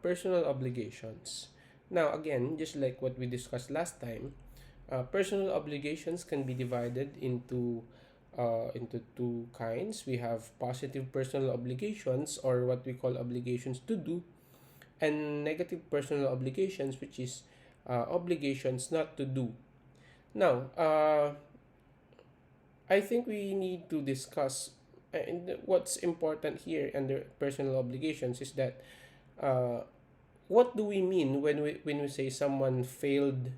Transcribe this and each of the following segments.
Personal obligations. Now, again, just like what we discussed last time, personal obligations can be divided into two kinds. We have positive personal obligations, or what we call obligations to do, and negative personal obligations, which is obligations not to do. Now, I think we need to discuss, and what's important here under personal obligations is that uh, what do we mean when we say someone failed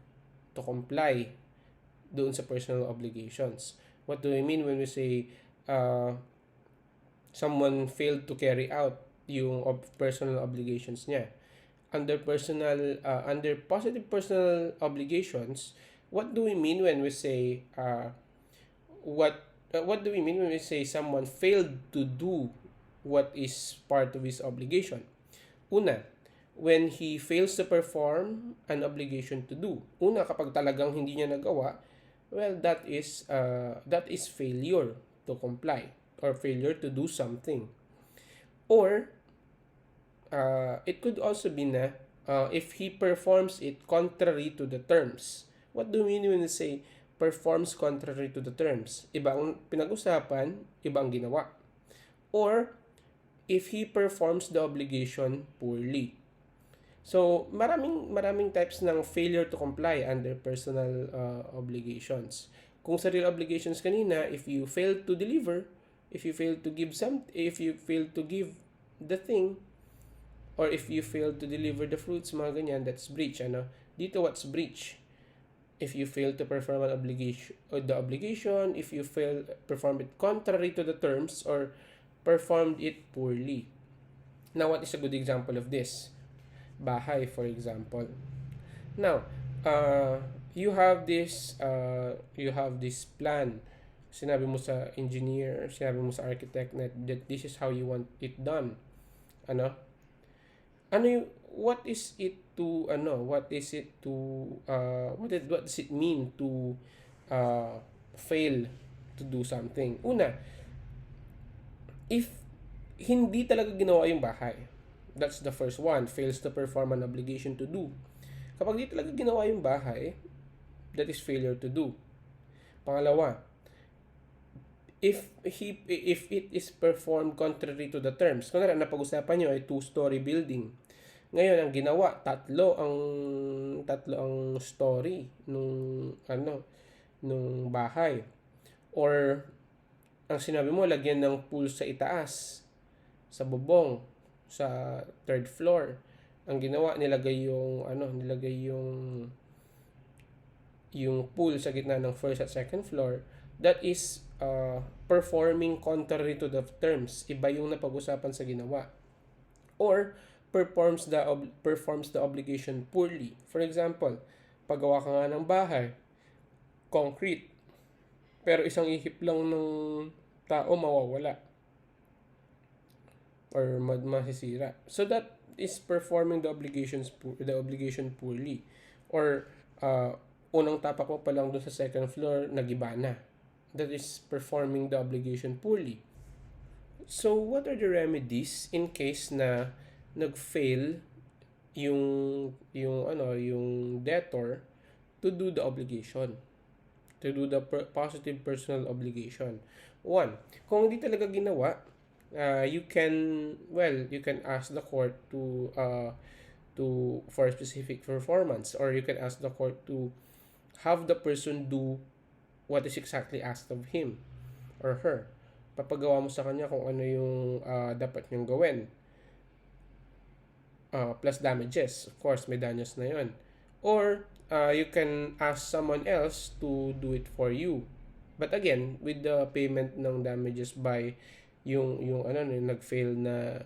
to comply doon sa personal obligations? What do we mean when we say uh, someone failed to carry out yung personal obligations niya? Under positive personal obligations, what do we mean when we say what do we mean when we say someone failed to do what is part of his obligation? Una, when he fails to perform an obligation to do. Una, kapag talagang hindi niya nagawa, well, that is failure to comply or failure to do something. Or it could also be na if he performs it contrary to the terms. What do we mean when we say performs contrary to the terms? Ibang pinag-usapan, ibang ginawa. Or if he performs the obligation poorly. So, maraming types ng failure to comply under personal obligations. Kung sa real obligations kanina, if you fail to deliver, if you fail to give the thing, or if you fail to deliver the fruits, mga ganyan, that's breach. Dito, what's breach? If you fail to perform an obligation, or the obligation, if you perform it contrary to the terms, or performed it poorly. Now, what is a good example of this? Bahay, for example. Now, you have this plan. Sinabi mo sa engineer, sinabi mo sa architect that this is how you want it done. Ano? What is it to what is it to what does it mean to fail to do something? Una, if hindi talaga ginawa yung bahay, that's the first one, fails to perform an obligation to do. Kapag di talaga ginawa yung bahay, that is failure to do. Pangalawa, if it is performed contrary to the terms. Kunwari, napag-usapan nyo ay 2-story building. Ngayon, ang ginawa, tatlo ang story nung bahay. Or ang sinabi mo, lagyan ng pool sa itaas, sa bubong, sa third floor. Ang ginawa, nilagay yung pool sa gitna ng first at second floor. That is performing contrary to the terms. Iba yung napag-usapan sa ginawa. Or performs the obligation poorly. For example, paggawa ka nga ng bahay, concrete, pero isang ihip lang ng tao mawawala or masisira. So that is performing the obligation poorly. Or unang tapak mo pa lang doon sa second floor, nagiba na. That is performing the obligation poorly. So what are the remedies in case na nag-fail yung debtor to do the obligation, to do the positive personal obligation? One, kung hindi talaga ginawa, you can ask the court to for a specific performance, or you can ask the court to have the person do what is exactly asked of him or her. Papagawa mo sa kanya kung ano yung dapat niyang gawin. Plus damages. Of course, may danyos na yun. Or, you can ask someone else to do it for you. But again, with the payment ng damages by yung nag-fail na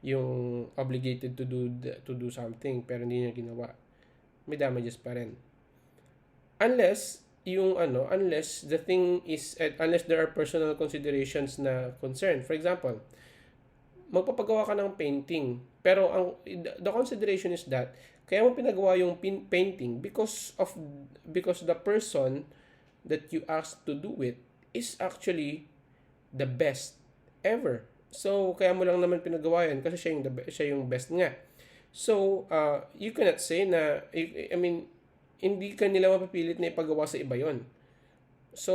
yung obligated to do something pero hindi niya ginawa, may damages pa rin. Unless there are personal considerations na concern. For example, magpapagawa ka ng painting, pero the consideration is that kaya mo pinagawa yung painting because the person that you asked to do it is actually the best ever So, kaya mo lang naman pinagawa yan kasi siya yung best nga. So, you cannot say na, I mean, hindi ka nila mapipilit na ipagawa sa iba yon. So,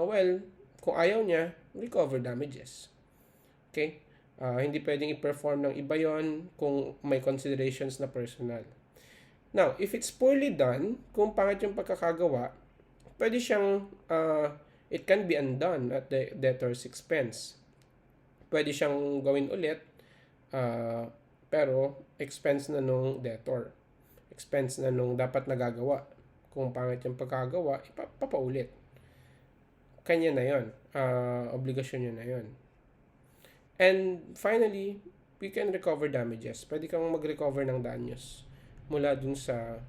well, kung ayaw niya, recover damages. Okay? Hindi pwedeng i-perform ng iba yon kung may considerations na personal. Now, if it's poorly done, kung pangit yung pagkakagawa, pwede siyang, it can be undone at the debtor's expense. Pwede siyang gawin ulit, pero expense na nung debtor. Expense na nung dapat nagagawa. Kung pangit yung pagkagawa, ipapaulit. Kanya na yon, obligasyon niya na yon. And finally, we can recover damages. Pwede kang mag-recover ng danyos mula dun sa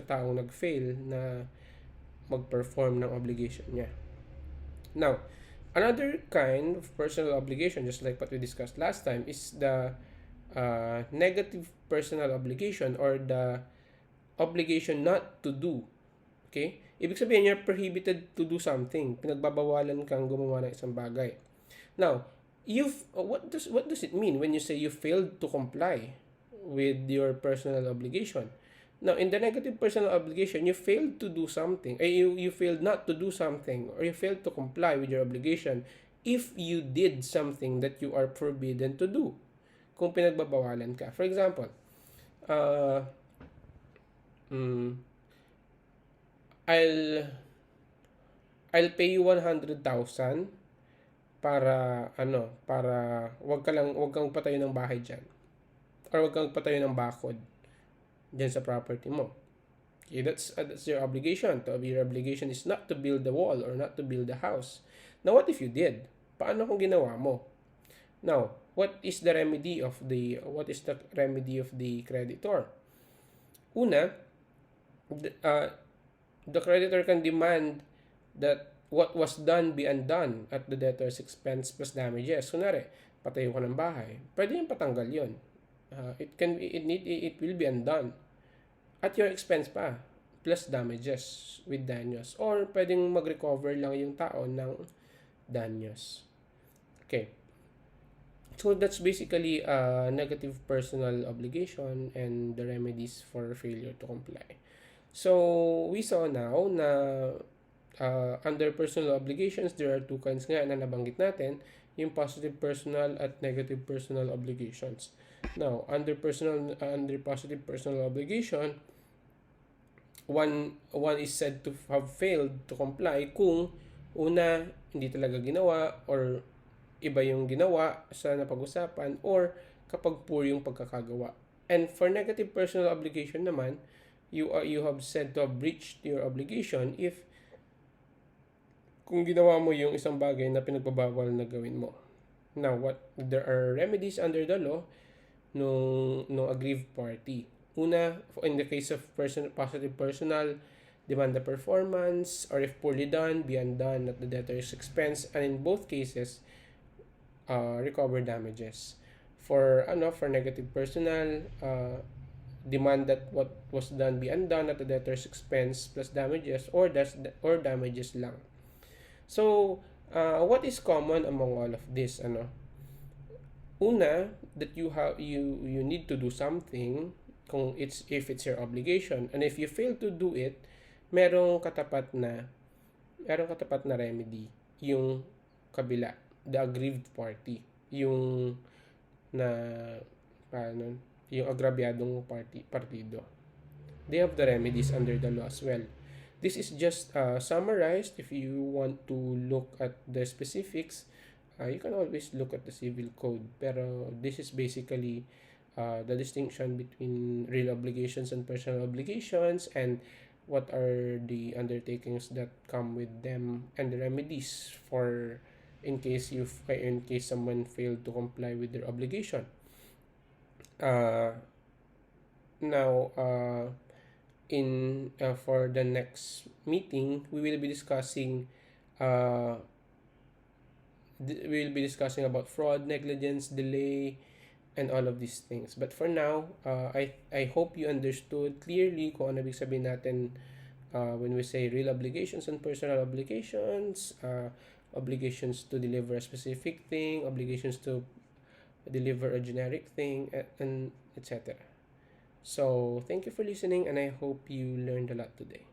taong nag-fail na mag-perform ng obligation niya. Now, another kind of personal obligation, just like what we discussed last time, is the negative personal obligation or the obligation not to do. Okay? Ibig sabihin, you're prohibited to do something. Pinagbabawalan kang gumawa ng isang bagay. Now, what does it mean when you say you failed to comply with your personal obligation? Now, in the negative personal obligation, you failed to do something, you failed not to do something, or you failed to comply with your obligation if you did something that you are forbidden to do. Kung pinagbabawalan ka. For example, I'll pay you 100,000 para wag kang patayo ng bahay diyan. Or wag kang patayo ng bakod diyan sa property mo. Okay, that's your obligation. Your obligation is not to build the wall or not to build the house. Now, what if you did? Paano kung ginawa mo? Now, what is the remedy of the creditor? Una, the creditor can demand that what was done be undone at the debtor's expense plus damages. Kunwari, patayo ka ng bahay. Pwede yung patanggal yun. It will be undone at your expense pa plus damages with danyos, or pwedeng mag-recover lang yung tao ng danyos. Okay. So that's basically negative personal obligation and the remedies for failure to comply. So we saw now na under personal obligations, there are two kinds nga na nabanggit natin, yung positive personal at negative personal obligations. Now, under positive personal obligation, one is said to have failed to comply kung una, hindi talaga ginawa, or iba yung ginawa sa napag-usapan, or kapag poor yung pagkakagawa. And for negative personal obligation naman, you have said to have breached your obligation if kung ginawa mo yung isang bagay na pinagbabawal na gawin mo. Now, there are remedies under the law no aggrieved party. Una, in the case of positive personal, demand the performance, or if poorly done, be undone at the debtor's expense, and in both cases, recover damages. For negative personal, demand that what was done be undone at the debtor's expense plus damages, or damages lang. So, what is common among all of this? Una, that you need to do something if it's your obligation, and if you fail to do it, merong katapat na remedy yung kabila, the aggrieved party, yung agrabyadong partido. They have the remedies under the law as well. This is just summarized. If you want to look at the specifics, you can always look at the civil code. Pero this is basically the distinction between real obligations and personal obligations, and what are the undertakings that come with them, and the remedies for in case someone failed to comply with their obligation. For the next meeting, we will be discussing about fraud, negligence, delay, and all of these things. But for now, I hope you understood clearly kung ano ibig sabihin natin when we say real obligations and personal obligations, obligations to deliver a specific thing, obligations to deliver a generic thing, and etc. So, thank you for listening, and I hope you learned a lot today.